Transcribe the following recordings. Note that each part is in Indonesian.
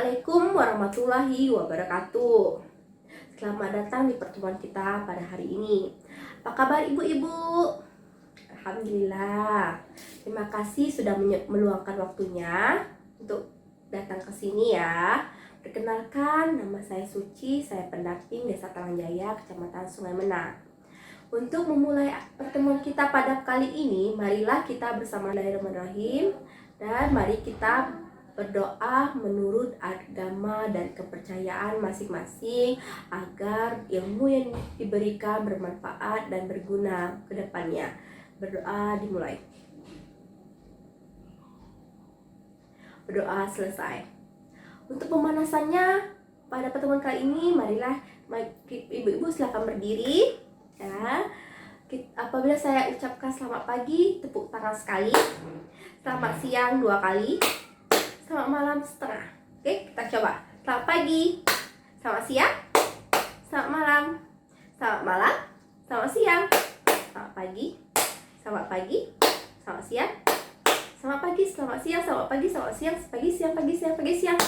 Assalamualaikum warahmatullahi wabarakatuh. Selamat datang di pertemuan kita pada hari ini. Apa kabar ibu-ibu? Alhamdulillah. Terima kasih sudah meluangkan waktunya untuk datang ke sini ya. Perkenalkan, nama saya Suci, saya pendamping Desa Talangjaya, Kecamatan Sungai Menang. Untuk memulai pertemuan kita pada kali ini, marilah kita bersama Bismillahirrahmanirrahim dan mari kita berdoa menurut agama dan kepercayaan masing-masing agar ilmu yang diberikan bermanfaat dan berguna ke depannya. Berdoa dimulai. Berdoa selesai. Untuk pemanasannya pada pertemuan kali ini, marilah ibu-ibu silakan berdiri ya. Apabila saya ucapkan selamat pagi, tepuk tangan sekali. Selamat siang 2 kali. Selamat malam setengah. Oke, kita coba. Selamat pagi, selamat siang, selamat malam, selamat malam, selamat siang, selamat pagi, selamat pagi, selamat siang, selamat pagi, selamat siang, selamat pagi, selamat siang, pagi, siang, pagi, siang, pagi, siang.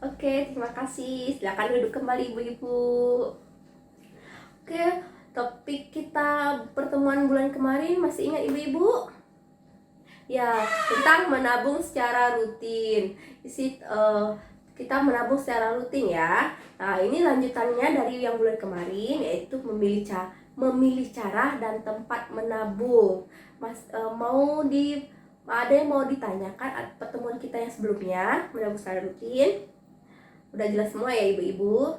Oke, terima kasih. Silakan duduk kembali ibu-ibu. Oke, topik kita pertemuan bulan kemarin masih ingat ibu-ibu? Ya, tentang menabung secara rutin. Kita menabung secara rutin ya. Nah, ini lanjutannya dari yang bulan kemarin, yaitu memilih cara dan tempat menabung. Ada yang mau ditanyakan pertemuan kita yang sebelumnya, menabung secara rutin? Udah jelas semua ya ibu-ibu?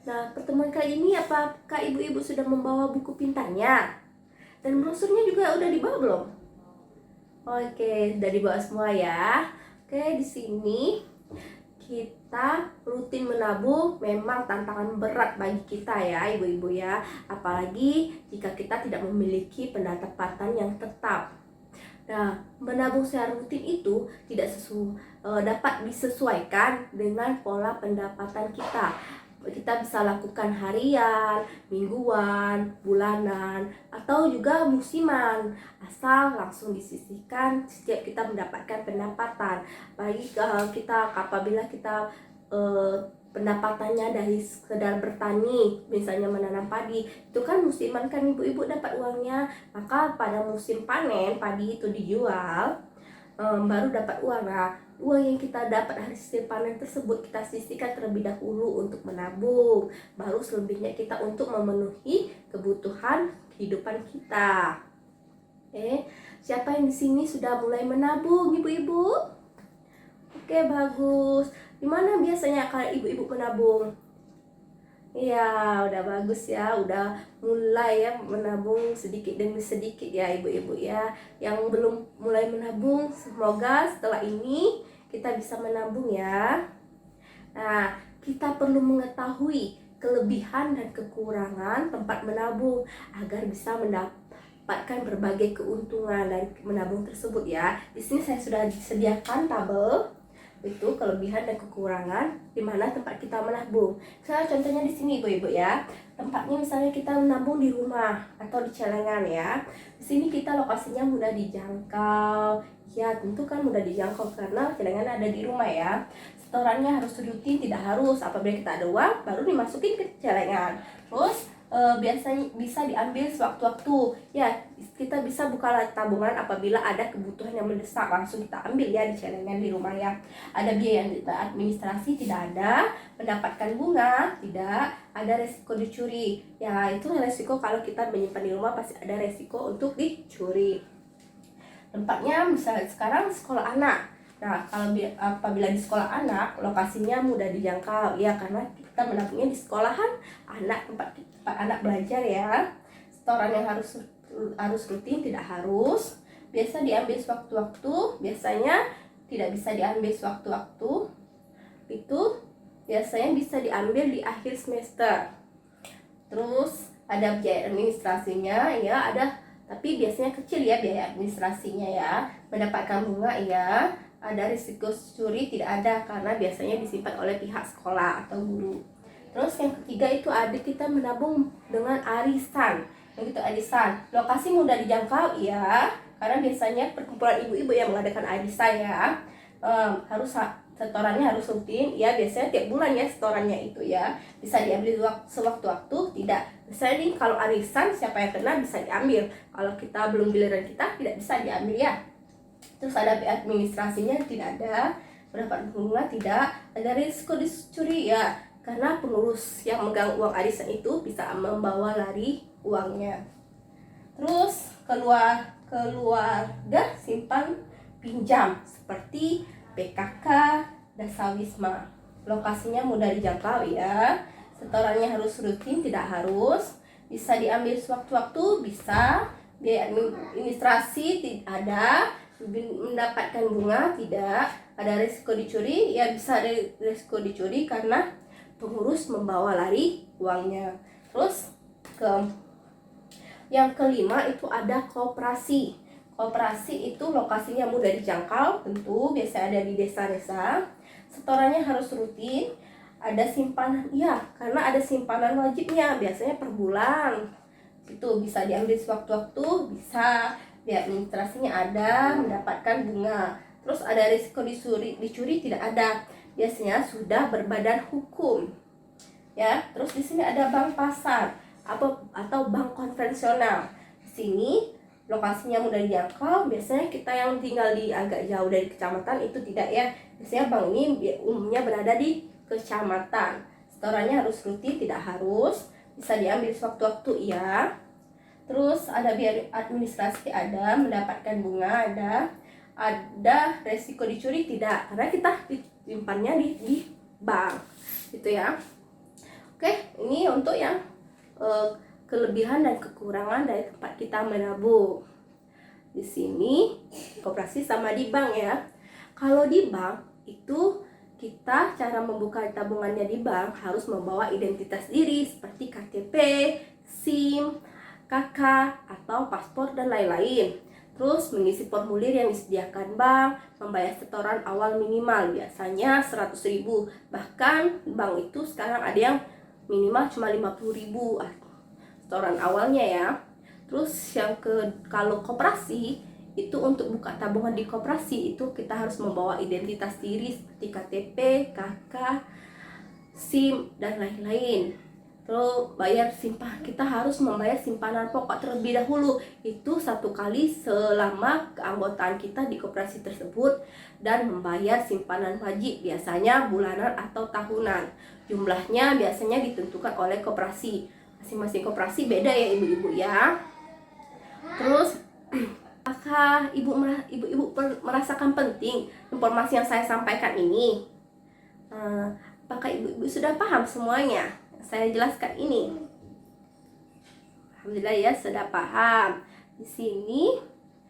Nah, pertemuan kali ini apakah ibu-ibu sudah membawa buku pintarnya? Dan brosurnya juga udah dibawa belum? Oke, udah dibawa semua ya. Oke, di sini kita rutin menabung memang tantangan berat bagi kita ya ibu-ibu ya. Apalagi jika kita tidak memiliki pendapatan yang tetap. Nah, menabung secara rutin itu tidak dapat disesuaikan dengan pola pendapatan kita. Kita bisa lakukan harian, mingguan, bulanan, atau juga musiman, asal langsung disisihkan setiap kita mendapatkan pendapatan. Bagi kita apabila kita pendapatannya dari sekedar bertani, misalnya menanam padi, itu kan musiman kan ibu-ibu dapat uangnya, maka pada musim panen padi itu dijual, baru dapat uang. Nah, uang yang kita dapat dari hasil panen tersebut kita sisihkan terlebih dahulu untuk menabung, baru selebihnya kita untuk memenuhi kebutuhan kehidupan kita. Siapa yang di sini sudah mulai menabung ibu-ibu? Oke, bagus. Dimana biasanya kalau ibu-ibu menabung? Iya, udah bagus ya, udah mulai ya menabung sedikit demi sedikit ya ibu-ibu ya. Yang belum mulai menabung, semoga setelah ini kita bisa menabung ya. Nah, kita perlu mengetahui kelebihan dan kekurangan tempat menabung agar bisa mendapatkan berbagai keuntungan dari menabung tersebut ya. Di sini saya sudah disediakan tabel itu kelebihan dan kekurangan di mana tempat kita menabung. Contohnya di sini ibu-ibu ya. Tempatnya misalnya kita menabung di rumah atau di celengan ya. Di sini kita lokasinya mudah dijangkau. Ya, tentu kan mudah dijangkau karena celengan ada di rumah ya. Setorannya harus rutin, tidak harus apabila kita ada uang baru dimasukin ke celengan. Terus biasanya bisa diambil sewaktu-waktu ya. Kita bisa buka tabungan apabila ada kebutuhan yang mendesak, langsung kita ambil ya di celengan di rumah ya. Ada biaya administrasi tidak ada, mendapatkan bunga tidak ada, resiko dicuri ya. Itu resiko kalau kita menyimpan di rumah, pasti ada resiko untuk dicuri. Tempatnya misalnya sekarang sekolah anak. Nah, apabila di sekolah anak, lokasinya mudah dijangkau ya, karena kita menabungnya di sekolahan anak, tempat anak belajar ya. Setoran yang harus rutin, tidak harus. Biasa diambil sewaktu-waktu, biasanya tidak bisa diambil sewaktu-waktu. Itu biasanya bisa diambil di akhir semester. Terus ada biaya administrasinya ya, ada, tapi biasanya kecil ya biaya administrasinya ya. Mendapatkan bunga ya. Ada risiko curi tidak ada karena biasanya disimpan oleh pihak sekolah atau guru. Terus yang ketiga itu ada kita menabung dengan arisan. Yang itu arisan, lokasi mudah dijangkau ya, karena biasanya perkumpulan ibu-ibu yang mengadakan arisan ya. Harus setorannya harus rutin ya, biasanya tiap bulan ya setorannya itu ya, bisa diambil sewaktu-waktu. Tidak, misalnya nih kalau arisan siapa yang kena bisa diambil, kalau kita belum giliran kita tidak bisa diambil ya. Terus ada biaya administrasinya tidak ada, pendapat bunga tidak ada, risiko dicuri ya, karena pengurus yang megang uang arisan itu bisa membawa lari uangnya. Terus keluarga simpan pinjam seperti PKK, Dasawisma. Lokasinya mudah dijangkau ya. Setorannya harus rutin, tidak harus. Bisa diambil sewaktu-waktu, bisa. Biaya administrasi tidak ada. Mendapatkan bunga tidak. Ada risiko dicuri, ya bisa ada risiko dicuri karena pengurus membawa lari uangnya. Terus yang kelima itu ada koperasi. Koperasi itu lokasinya mudah dijangkau, tentu biasa ada di desa-desa. Setorannya harus rutin, ada simpanan, ya karena ada simpanan wajibnya, biasanya per bulan. Itu bisa diambil sewaktu-waktu, bisa. Biaya administrasinya ada, mendapatkan bunga. Terus ada risiko dicuri tidak ada, biasanya sudah berbadan hukum. Ya, terus di sini ada bank pasar atau bank konvensional. Di sini lokasinya mudah dijangkau, biasanya kita yang tinggal di agak jauh dari kecamatan itu tidak ya. Biasanya bank ini umumnya berada di kecamatan. Setorannya harus rutin, tidak harus. Bisa diambil sewaktu-waktu ya. Terus ada biaya administrasi ada, mendapatkan bunga ada resiko dicuri tidak, karena kita simpannya di bank gitu ya. Oke, ini untuk yang kelebihan dan kekurangan dari tempat kita menabung. Di sini koperasi sama di bank ya. Kalau di bank itu kita cara membuka tabungannya di bank harus membawa identitas diri seperti KTP, SIM, KK atau paspor dan lain-lain. Terus mengisi formulir yang disediakan bank, membayar setoran awal minimal biasanya 100.000. Bahkan bank itu sekarang ada yang minimal cuma 50.000 setoran awalnya ya. Terus kalau koperasi itu untuk buka tabungan di koperasi itu kita harus membawa identitas diri seperti KTP, KK, SIM dan lain-lain. Terus kita harus membayar simpanan pokok terlebih dahulu, itu 1 kali selama keanggotaan kita di koperasi tersebut, dan membayar simpanan wajib biasanya bulanan atau tahunan. Jumlahnya biasanya ditentukan oleh koperasi, masing-masing koperasi beda ya ibu-ibu ya. Terus apakah ibu-ibu merasakan penting informasi yang saya sampaikan ini? Apakah ibu-ibu sudah paham semuanya saya jelaskan ini? Alhamdulillah ya, sudah paham. Di sini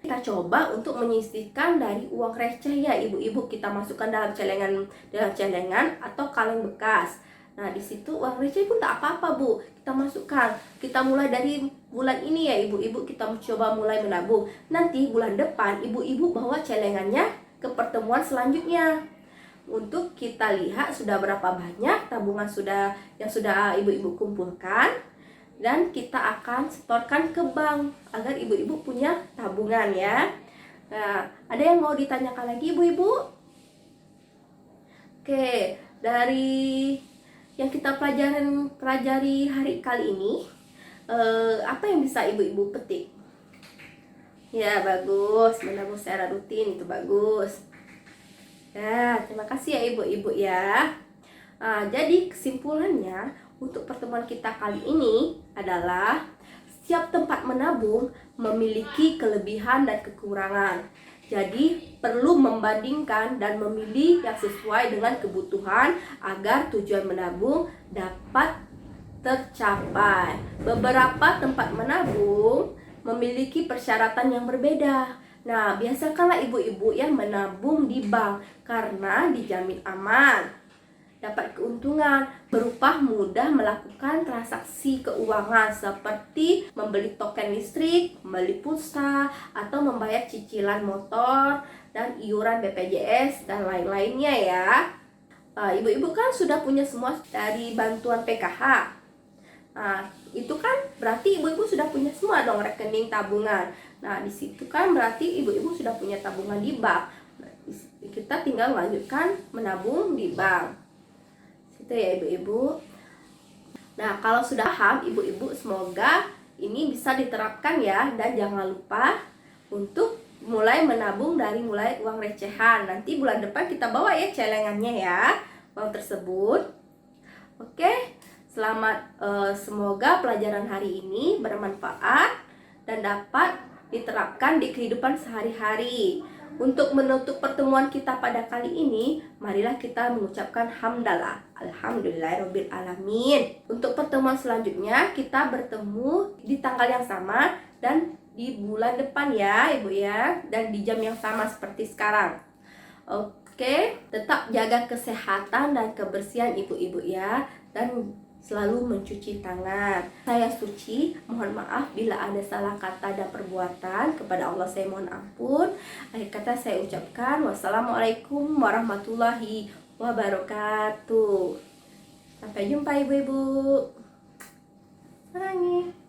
kita coba untuk menyisihkan dari uang receh ya ibu-ibu, kita masukkan dalam celengan atau kaleng bekas. Nah, di situ uang receh pun tak apa-apa Bu, kita masukkan. Kita mulai dari bulan ini ya ibu-ibu, kita coba mulai menabung. Nanti bulan depan ibu-ibu bawa celengannya ke pertemuan selanjutnya untuk kita lihat sudah berapa banyak tabungan yang sudah ibu-ibu kumpulkan, dan kita akan setorkan ke bank agar ibu-ibu punya tabungan ya. Nah, ada yang mau ditanyakan lagi ibu-ibu? Oke, dari yang kita pelajari hari kali ini, apa yang bisa ibu-ibu petik? Ya, bagus, menabung secara rutin itu bagus. Ya, terima kasih ya ibu-ibu ya. Jadi kesimpulannya untuk pertemuan kita kali ini adalah setiap tempat menabung memiliki kelebihan dan kekurangan. Jadi perlu membandingkan dan memilih yang sesuai dengan kebutuhan agar tujuan menabung dapat tercapai. Beberapa tempat menabung memiliki persyaratan yang berbeda. Nah, biasakanlah ibu-ibu yang menabung di bank karena dijamin aman, dapat keuntungan berupa mudah melakukan transaksi keuangan seperti membeli token listrik, membeli pulsa, atau membayar cicilan motor dan iuran BPJS dan lain-lainnya ya. Ibu-ibu kan sudah punya semua dari bantuan PKH. Itu kan berarti ibu-ibu sudah punya semua dong rekening tabungan. Nah, di situ kan berarti ibu-ibu sudah punya tabungan di bank. kita tinggal melanjutkan menabung di bank. Itu ya ibu-ibu. Nah, kalau sudah paham ibu-ibu, semoga ini bisa diterapkan ya. Dan jangan lupa untuk mulai menabung dari mulai uang recehan. Nanti bulan depan kita bawa ya celengannya ya, uang tersebut. Oke, selamat. Semoga pelajaran hari ini bermanfaat dan dapat diterapkan di kehidupan sehari-hari. Untuk menutup pertemuan kita pada kali ini, marilah kita mengucapkan hamdalah, alhamdulillahirabbil alamin. Untuk pertemuan selanjutnya kita bertemu di tanggal yang sama dan di bulan depan ya ibu ya, dan di jam yang sama seperti sekarang. Oke, tetap jaga kesehatan dan kebersihan ibu-ibu ya, dan selalu mencuci tangan. Saya Suci, mohon maaf bila ada salah kata dan perbuatan. Kepada Allah saya mohon ampun. Akhir kata saya ucapkan wassalamualaikum warahmatullahi wabarakatuh. Sampai jumpa ibu-ibu. Sarangi.